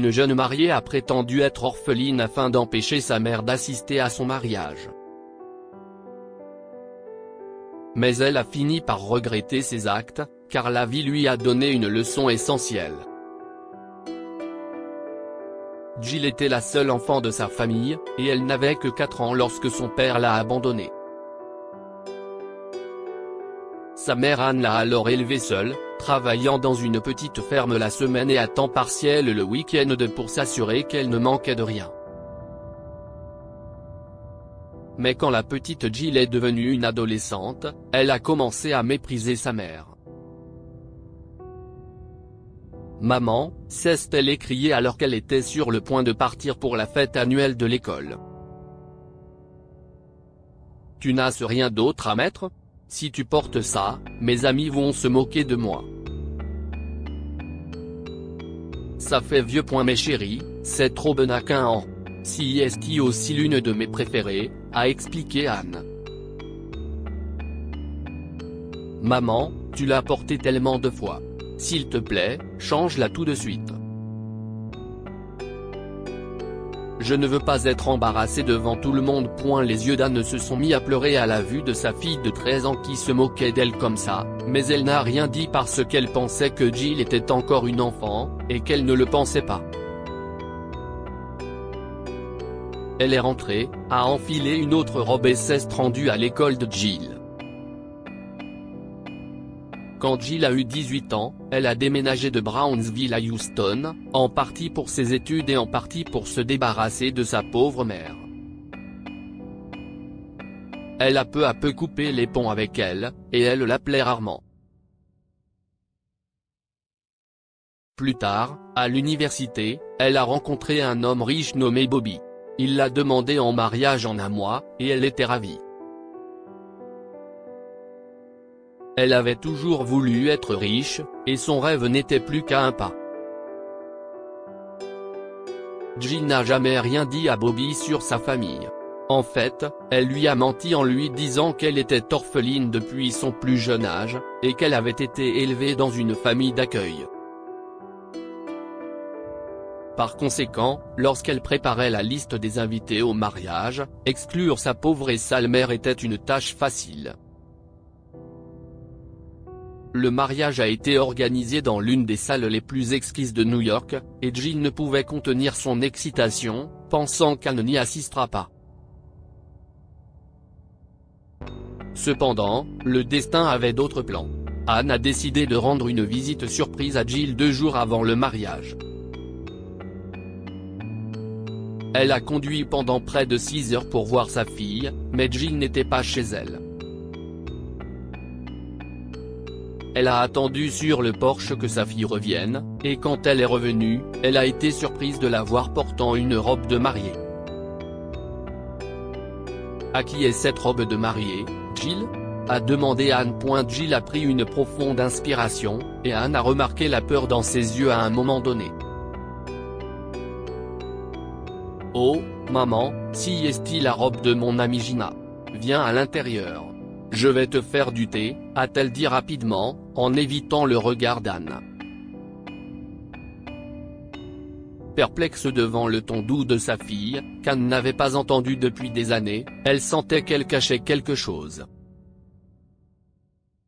Une jeune mariée a prétendu être orpheline afin d'empêcher sa mère d'assister à son mariage. Mais elle a fini par regretter ses actes, car la vie lui a donné une leçon essentielle. Jill était la seule enfant de sa famille, et elle n'avait que 4 ans lorsque son père l'a abandonnée. Sa mère Anne l'a alors élevée seule, travaillant dans une petite ferme la semaine et à temps partiel le week-end pour s'assurer qu'elle ne manquait de rien. Mais quand la petite Jill est devenue une adolescente, elle a commencé à mépriser sa mère. Maman, cesse-t-elle écrier alors qu'elle était sur le point de partir pour la fête annuelle de l'école. Tu n'as rien d'autre à mettre ? Si tu portes ça, mes amis vont se moquer de moi. Ça fait vieux point mes chéris, cette robe n'a qu'un an. Si est aussi l'une de mes préférées, a expliqué Anne. Maman, tu l'as portée tellement de fois. S'il te plaît, change-la tout de suite. Je ne veux pas être embarrassée devant tout le monde. Les yeux d'Anne se sont mis à pleurer à la vue de sa fille de 13 ans qui se moquait d'elle comme ça, mais elle n'a rien dit parce qu'elle pensait que Jill était encore une enfant, et qu'elle ne le pensait pas. Elle est rentrée, a enfilé une autre robe et s'est rendue à l'école de Jill. Quand Jill a eu 18 ans, elle a déménagé de Brownsville à Houston, en partie pour ses études et en partie pour se débarrasser de sa pauvre mère. Elle a peu à peu coupé les ponts avec elle, et elle l'appelait rarement. Plus tard, à l'université, elle a rencontré un homme riche nommé Bobby. Il l'a demandé en mariage en un mois, et elle était ravie. Elle avait toujours voulu être riche, et son rêve n'était plus qu'à un pas. Jill n'a jamais rien dit à Bobby sur sa famille. En fait, elle lui a menti en lui disant qu'elle était orpheline depuis son plus jeune âge, et qu'elle avait été élevée dans une famille d'accueil. Par conséquent, lorsqu'elle préparait la liste des invités au mariage, exclure sa pauvre et sale mère était une tâche facile. Le mariage a été organisé dans l'une des salles les plus exquises de New York, et Jill ne pouvait contenir son excitation, pensant qu'Anne n'y assistera pas. Cependant, le destin avait d'autres plans. Anne a décidé de rendre une visite surprise à Jill 2 jours avant le mariage. Elle a conduit pendant près de 6 heures pour voir sa fille, mais Jill n'était pas chez elle. Elle a attendu sur le porche que sa fille revienne, et quand elle est revenue, elle a été surprise de la voir portant une robe de mariée. « À qui est cette robe de mariée, Jill ?» a demandé Anne. Jill a pris une profonde inspiration, et Anne a remarqué la peur dans ses yeux à un moment donné. « Oh, maman, si est-il la robe de mon amie Gina. Viens à l'intérieur. Je vais te faire du thé, a-t-elle dit rapidement, en évitant le regard d'Anne. Perplexe devant le ton doux de sa fille, qu'Anne n'avait pas entendu depuis des années, elle sentait qu'elle cachait quelque chose.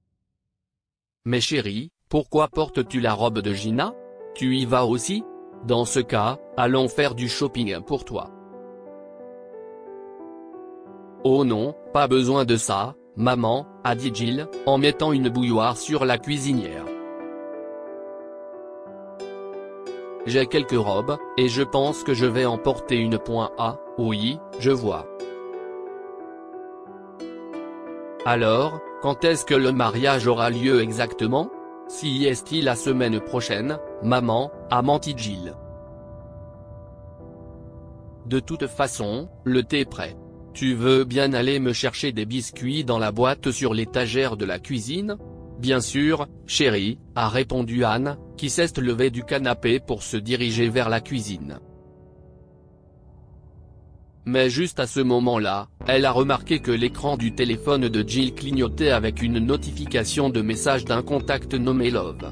« Mais chérie, pourquoi portes-tu la robe de Gina ? Tu y vas aussi ? Dans ce cas, allons faire du shopping pour toi. » « Oh non, pas besoin de ça, maman, » a dit Jill, en mettant une bouilloire sur la cuisinière. « J'ai quelques robes, et je pense que je vais en porter une. Oui, je vois. » Alors, quand est-ce que le mariage aura lieu exactement ? Si est-il la semaine prochaine, maman, a menti Jill. De toute façon, le thé est prêt. Tu veux bien aller me chercher des biscuits dans la boîte sur l'étagère de la cuisine ? Bien sûr, chérie, a répondu Anne, qui s'est levée du canapé pour se diriger vers la cuisine. Mais juste à ce moment-là, elle a remarqué que l'écran du téléphone de Jill clignotait avec une notification de message d'un contact nommé Love.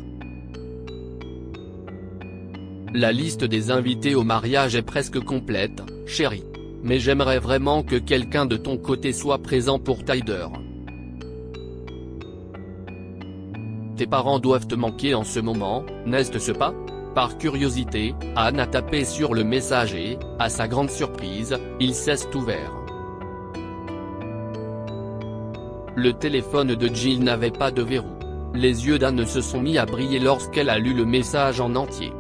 La liste des invités au mariage est presque complète, chérie. Mais j'aimerais vraiment que quelqu'un de ton côté soit présent pour Tyler. Tes parents doivent te manquer en ce moment, n'est-ce pas? Par curiosité, Anne a tapé sur le message et, à sa grande surprise, il s'est ouvert. Le téléphone de Jill n'avait pas de verrou. Les yeux d'Anne se sont mis à briller lorsqu'elle a lu le message en entier.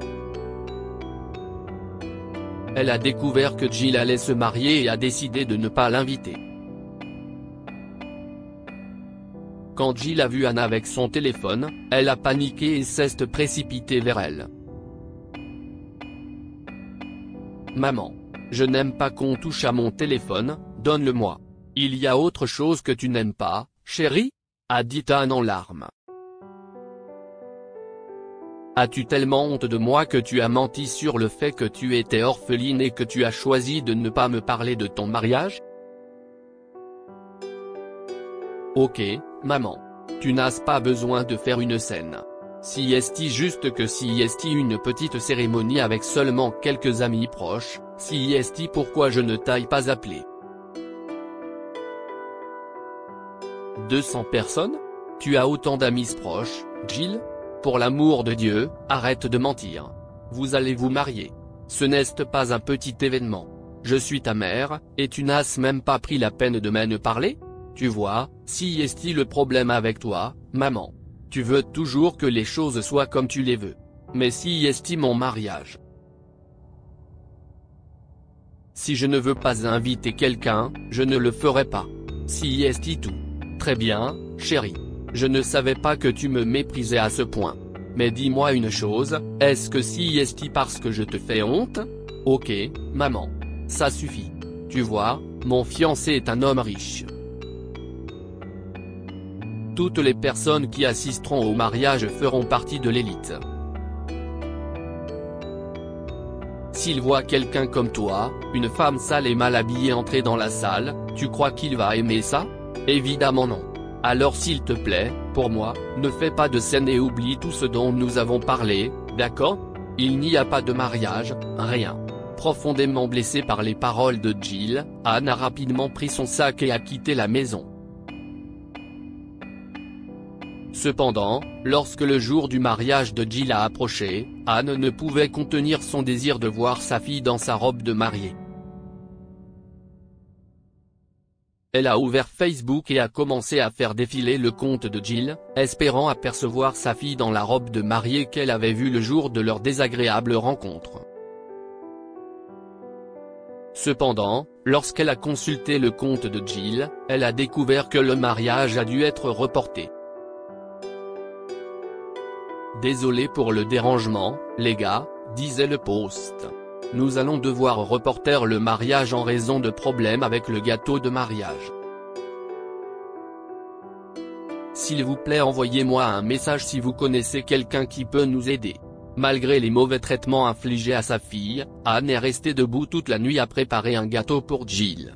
Elle a découvert que Jill allait se marier et a décidé de ne pas l'inviter. Quand Jill a vu Anne avec son téléphone, elle a paniqué et s'est précipitée vers elle. « Maman. Je n'aime pas qu'on touche à mon téléphone, donne-le-moi. Il y a autre chose que tu n'aimes pas, chérie ?» a dit Anne en larmes. « As-tu tellement honte de moi que tu as menti sur le fait que tu étais orpheline et que tu as choisi de ne pas me parler de ton mariage ? Ok, maman. Tu n'as pas besoin de faire une scène. Si est juste que si est une petite cérémonie avec seulement quelques amis proches, si est pourquoi je ne t'aille pas appelé. 200 personnes ? Tu as autant d'amis proches, Jill ? Pour l'amour de Dieu, arrête de mentir. Vous allez vous marier. Ce n'est pas un petit événement. Je suis ta mère, et tu n'as même pas pris la peine de m'en parler ? Tu vois, si est le problème avec toi, maman. Tu veux toujours que les choses soient comme tu les veux. Mais si est mon mariage. Si je ne veux pas inviter quelqu'un, je ne le ferai pas. Si est tout. Très bien, chérie. Je ne savais pas que tu me méprisais à ce point. Mais dis-moi une chose, est-ce que si est parce que je te fais honte ? Ok, maman. Ça suffit. Tu vois, mon fiancé est un homme riche. Toutes les personnes qui assisteront au mariage feront partie de l'élite. S'il voit quelqu'un comme toi, une femme sale et mal habillée entrer dans la salle, tu crois qu'il va aimer ça ? Évidemment non. Alors s'il te plaît, pour moi, ne fais pas de scène et oublie tout ce dont nous avons parlé, d'accord ? Il n'y a pas de mariage, rien. Profondément blessée par les paroles de Jill, Anne a rapidement pris son sac et a quitté la maison. Cependant, lorsque le jour du mariage de Jill a approché, Anne ne pouvait contenir son désir de voir sa fille dans sa robe de mariée. Elle a ouvert Facebook et a commencé à faire défiler le compte de Jill, espérant apercevoir sa fille dans la robe de mariée qu'elle avait vue le jour de leur désagréable rencontre. Cependant, lorsqu'elle a consulté le compte de Jill, elle a découvert que le mariage a dû être reporté. Désolé pour le dérangement, les gars, disait le post. Nous allons devoir reporter le mariage en raison de problèmes avec le gâteau de mariage. S'il vous plaît, envoyez-moi un message si vous connaissez quelqu'un qui peut nous aider. Malgré les mauvais traitements infligés à sa fille, Anne est restée debout toute la nuit à préparer un gâteau pour Jill.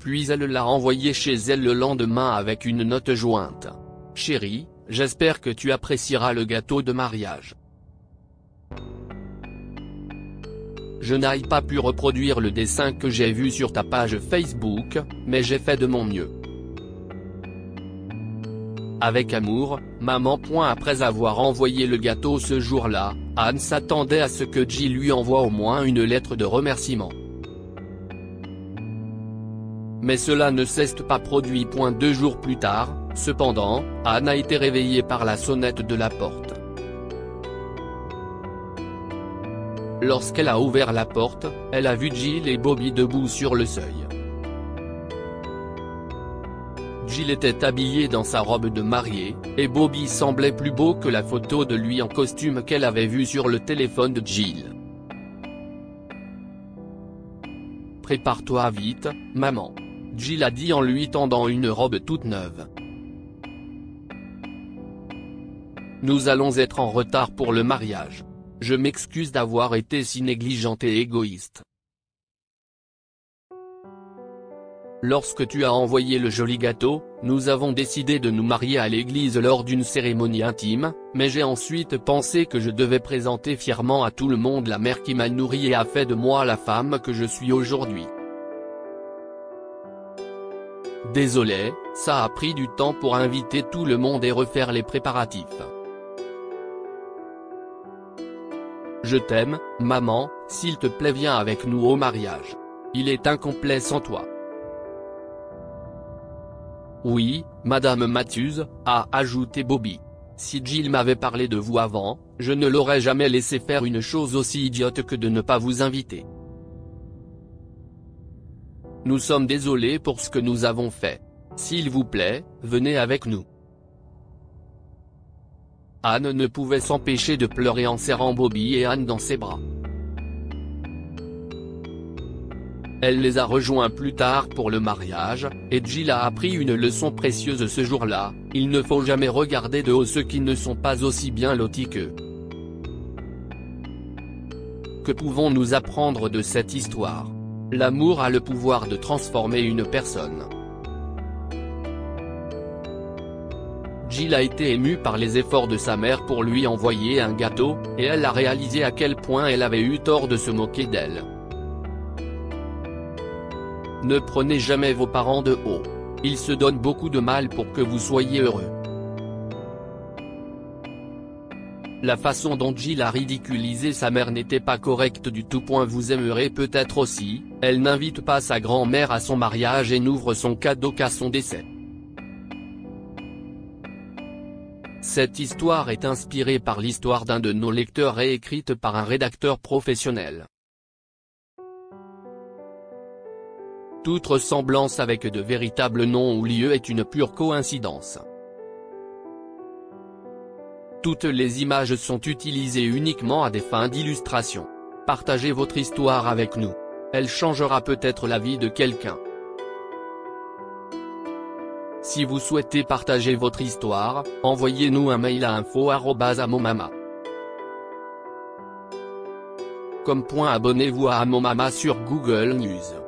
Puis elle l'a envoyé chez elle le lendemain avec une note jointe. Chérie, j'espère que tu apprécieras le gâteau de mariage. Je n'ai pas pu reproduire le dessin que j'ai vu sur ta page Facebook, mais j'ai fait de mon mieux. Avec amour, maman. Après avoir envoyé le gâteau ce jour-là, Anne s'attendait à ce que Jill lui envoie au moins une lettre de remerciement. Mais cela ne s'est pas produit. 2 jours plus tard, cependant, Anne a été réveillée par la sonnette de la porte. Lorsqu'elle a ouvert la porte, elle a vu Jill et Bobby debout sur le seuil. Jill était habillée dans sa robe de mariée, et Bobby semblait plus beau que la photo de lui en costume qu'elle avait vue sur le téléphone de Jill. « Prépare-toi vite, maman. » Jill a dit en lui tendant une robe toute neuve. « Nous allons être en retard pour le mariage. Je m'excuse d'avoir été si négligente et égoïste. » Lorsque tu as envoyé le joli gâteau, nous avons décidé de nous marier à l'église lors d'une cérémonie intime, mais j'ai ensuite pensé que je devais présenter fièrement à tout le monde la mère qui m'a nourri et a fait de moi la femme que je suis aujourd'hui. Désolé, ça a pris du temps pour inviter tout le monde et refaire les préparatifs. Je t'aime, maman, s'il te plaît viens avec nous au mariage. Il est incomplet sans toi. Oui, Madame Matthews, a ajouté Bobby. Si Jill m'avait parlé de vous avant, je ne l'aurais jamais laissé faire une chose aussi idiote que de ne pas vous inviter. Nous sommes désolés pour ce que nous avons fait. S'il vous plaît, venez avec nous. Anne ne pouvait s'empêcher de pleurer en serrant Bobby et Anne dans ses bras. Elle les a rejoints plus tard pour le mariage, et Jill a appris une leçon précieuse ce jour-là, il ne faut jamais regarder de haut ceux qui ne sont pas aussi bien lotis qu'eux. Que pouvons-nous apprendre de cette histoire? L'amour a le pouvoir de transformer une personne. Jill a été émue par les efforts de sa mère pour lui envoyer un gâteau, et elle a réalisé à quel point elle avait eu tort de se moquer d'elle. Ne prenez jamais vos parents de haut. Ils se donnent beaucoup de mal pour que vous soyez heureux. La façon dont Jill a ridiculisé sa mère n'était pas correcte du tout. Vous aimerez peut-être aussi, elle n'invite pas sa grand-mère à son mariage et n'ouvre son cadeau qu'à son décès. Cette histoire est inspirée par l'histoire d'un de nos lecteurs et écrite par un rédacteur professionnel. Toute ressemblance avec de véritables noms ou lieux est une pure coïncidence. Toutes les images sont utilisées uniquement à des fins d'illustration. Partagez votre histoire avec nous. Elle changera peut-être la vie de quelqu'un. Si vous souhaitez partager votre histoire, envoyez-nous un mail à info@amomama.com. Abonnez-vous à Amomama sur Google News.